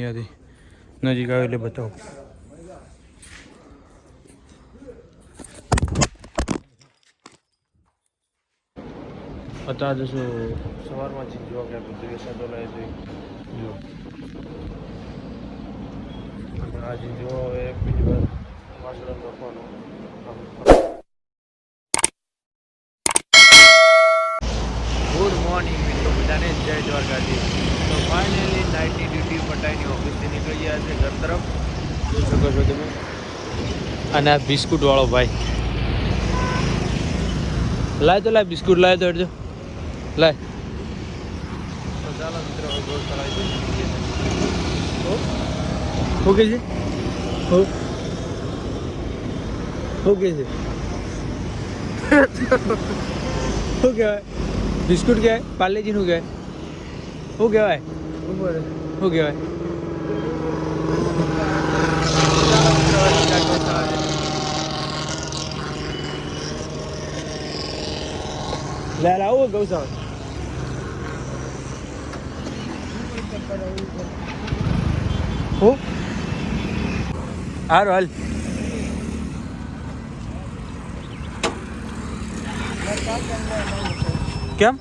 અહીંયાથી નજીક આવે એટલે બતાવો. અત્યારે શું સવારમાં જ જોવા ગયા તો દિવસે તો લાવી દઈ જો આજે જો એક બીજી વાર વાસણ નાખવાનું. ગુડ મોર્નિંગ મિત્રો બધાને, જય દ્વારકાજી. તો ફાઇનલી નાઇટની ડ્યુટી પટાઈને ઓફિસથી નીકળી ગયા છે ઘર તરફ. જોઈ શકો છો તમે. અને આ બિસ્કુટ વાળો ભાઈ લાય તો, લાય બિસ્કુટ લાય તો અડજો લાય. તો ચાલો મિત્રો હવે ગૌશાળા શું કે છે શું કે છે શું કહેવાય બિસ્કુટ કહેવાય પાર્લેજીનું કહેવાય શું કહેવાય શું કહેવાય. લે આવું ગૌશાળા હું હારું હાલ. કેમ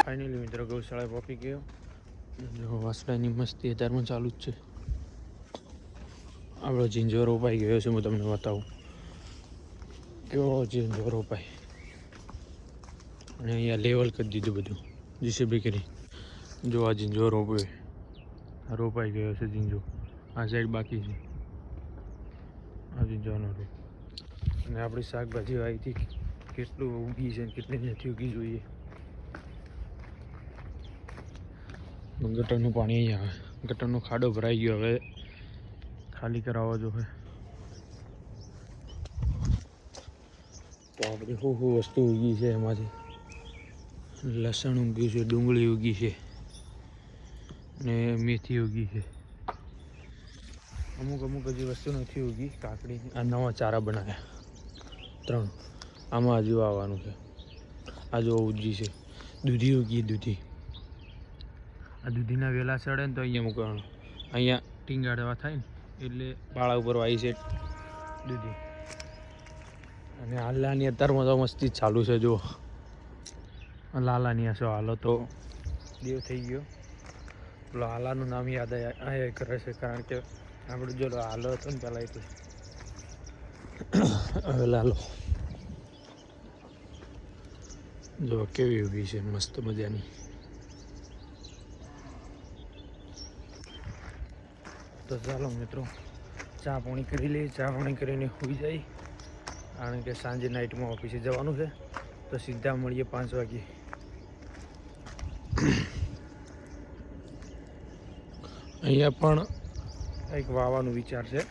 ફાઇનલી મિત્રો ગૌશાળા પહોંચી ગયો. જો વાસણાની મસ્તી અત્યારમાં ચાલુ જ છે. આપણો ઝીંઝો રોપાઈ ગયો છે. હું તમને બતાવું કેવો ઝીંઝો રોપાય. અને અહીંયા લેવલ કરી દીધું બધું જીસીબી કરી. જો આ ઝીંઝો રોપાઈ ગયો છે ઝીંઝો. આ સાઈડ બાકી છે આ ઝીંઝોનો રોપ. અને આપણી શાકભાજી આવી હતી કેટલું ઉગી છે કેટલી નથી ઉગી જોઈએ. ગટરનું પાણી અહીં આવે. ગટરનો ખાડો ભરાઈ ગયો, હવે ખાલી કરાવવા જો. તો આ બધી શું વસ્તુ ઉગી છે એમાંથી લસણ ઉગ્યું છે, ડુંગળી ઉગી છે ને મેથી ઉગી છે. અમુક હજી વસ્તુ નથી ઉગી. કાકડી આ નવા ચારા બનાવ્યા 3. આમાં હજુ આવવાનું છે. આ જો ઉગી છે દૂધી ઉગી. દૂધી આ દૂધીના વેલા ચડે ને તો અહીંયા મૂકવાનું. અહીંયા ટીંગાડવા થાય ને એટલે પાળા ઉપર વાવી છે દૂધી. અને હાલાની અત્યારમાં તો મસ્તી ચાલુ છે. જો લાલાની હશો હાલો તો દેવ થઈ ગયો. પેલો હાલાનું નામ યાદ આવ્યા કરે છે કારણ કે આપણે જો હાલો હતો ને પહેલાં એટલે હવે લાલો જો કેવી ઉભી છે મસ્ત મજાની. તો ચાલો મિત્રો ચા પાણી કરી લઈએ. ચા પાણી કરીને સુઈ જાય કારણ કે સાંજે નાઇટમાં ઓફિસે જવાનું છે. તો સીધા મળીએ 5 વાગે. અહીંયા પણ એક વાવવાનો વિચાર છે.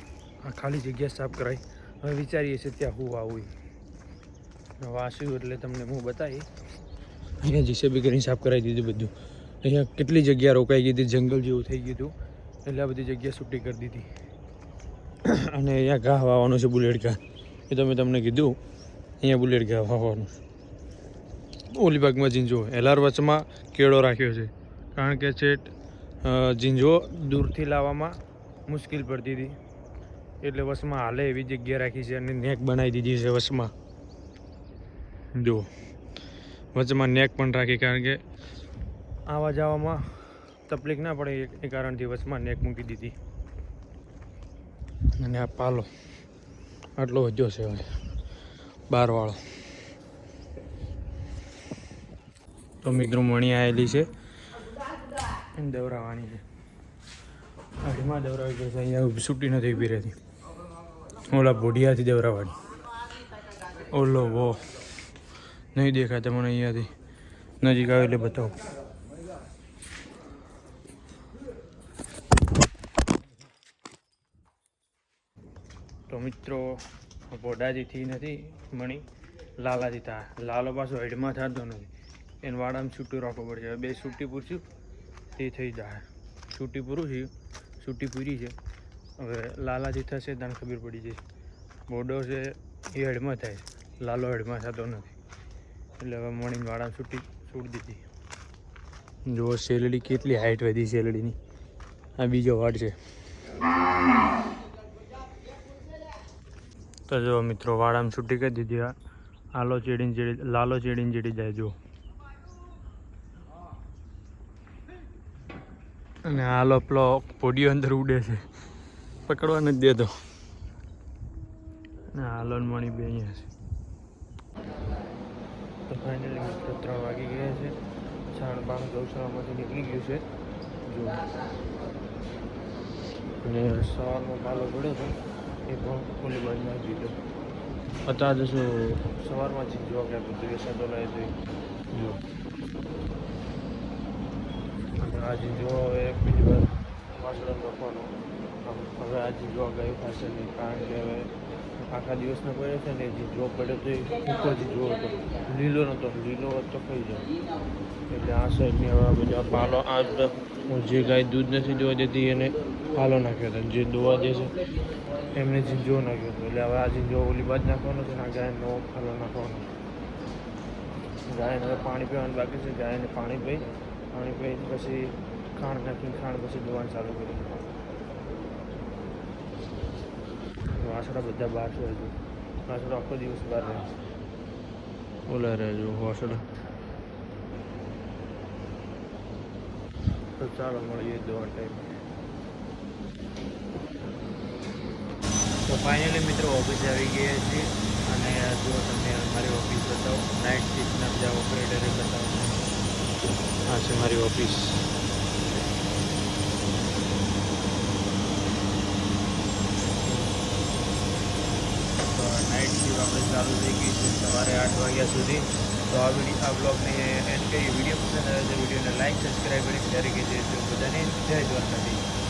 આ ખાલી જગ્યા સાફ કરાવી. હવે વિચારીએ છીએ ત્યાં હું વાવું. વાસ્યું એટલે તમને હું બતાવી. અહીંયા જીસીબી કરીને સાફ કરાવી દીધું બધું. અહીંયા કેટલી જગ્યા રોકાઈ ગઈ હતી, જંગલ જેવું થઈ ગયું હતું એટલે આ બધી જગ્યા છૂટી કરી દીધી. અને અહીંયા ઘા વાવવાનું છે, બુલેટ ઘા. એ તો મેં તમને કીધું અહીંયા બુલેટ ઘા વાવવાનું. ઓલી ભાગમાં ઝીંઝો એલાર વચમાં કેળો રાખ્યો છે કારણ કે છે ઝીંઝો દૂરથી લાવવામાં મુશ્કેલ પડતી હતી એટલે વચમાં હાલે એવી જગ્યા રાખી છે. અને નેક બનાવી દીધી છે વચમાં. જો વચમાં નેક પણ રાખી કારણ કે આવવા જવામાં તકલીફ ના પડે એ કારણથી વચમાં નેક મૂકી દીધી. અને આ પાલો આટલો વધ્યો છે હવે 12 વાળો. તો મિત્રો મણી આવેલી છે દવરાવાની છે. અઢીમાં દવરાવી પડશે. અહીંયા છૂટી નથી ઊભી રહેતી. ઓલા ભોડિયાથી દવરાવાની. ઓલો વો નહીં દેખાય તમને અહીંયાથી નજીક આવે એટલે બતાવો. તો મિત્રો ભોડાજીથી નથી મણી લાલાજી થાય. લાલો પાછો હેડમાં થતો નથી. એને વાડામાં છૂટું રાખવું પડશે. હવે 2 છૂટી પૂરશું તે થઈ જાય. છૂટી પૂરું છે, છૂટી પૂરી છે. હવે લાલાજી થશે તને ખબર પડી જશે. બોડો છે એ હેડમાં થાય, લાલો હેડમાં થતો નથી. એટલે હવે મોર્નિંગ વાળા છૂટ દીધી. જો શેલડી કેટલી હાઈટ વધી શેલડીની. આ બીજો વાડ છે. તો જો મિત્રો વાડામાં છૂટી કરી દીધી. લાલો ચેડીને ચેડી જાય જો. અને હાલો પેલો પોડિયો અંદર ઉડે છે, પકડવા નથી દેતો. અને હાલો મણી બે અહીંયા છે. તો ફાઇનલી મિત્રો 3 વાગી ગયા છે. છાણ બાણ ગૌશાળામાંથી નીકળી ગયું છે જો. અને સવારમાં પાલો પડ્યો હતો એ પણ ખુલ્લી બાજુ નાખી દીધો. અત્યારે શું સવારમાં જ જોવા ગયા બધું એ સાદો લાવી દઈ જો. અને આજે જો હવે બીજી વાર વાસણ નાખવાનો. હવે આજે જોવા ગયું થશે નહીં, કારણ કે હવે આખા દિવસનો પડ્યો છે ને. જે જો પડ્યો તો એ સૂકો જ જો હતો, લીલો નહોતો. લીલો હોત તો ખાઈ જાય. એટલે આ સાઈડની હવે બધા પાલો, આ જે ગાય દૂધ નથી દોવા દેતી એને પાલો નાખ્યો હતો. જે દોવા દે છે એમને ઝીંજો નાખ્યો હતો. એટલે હવે આ ઝીંજો ઓલી બાજ નાખવાનો છે ને આ ગાય નવો પાલો નાખવાનો. ગાયને હવે પાણી પીવાનું બાકી છે. ગાયને પાણી પી પછી ખાંડ નાખીને પછી દોવાનું ચાલુ કર્યું. વાસણા બધા બહાર છે. હજુ વાસણા આખો દિવસ બહાર રહે. ઓલા રહે જો વાસણા. તો ચાલો મળીએ દોવા ટાઈમ. તો ફાઇનલી મિત્રો ઓફિસ આવી ગયા છે. અને જો તમને મારી ઓફિસ બતાવો, નાઇટ શિફ્ટના બધા ઓપરેટરે બતાવો. આ છે મારી ઓફિસ. નાઇટ શિફ્ટ આપણે ચાલુ થઈ ગઈ છે સવારે 8 વાગ્યા સુધી. તો આ બ્લોગને એન્ડ કરીએ. વિડીયો પસંદ આવે તો વિડીયોને લાઈક, સબસ્ક્રાઈબ કરી શેર કરી દેજો. બધાને જય દ્વારકાધીશ.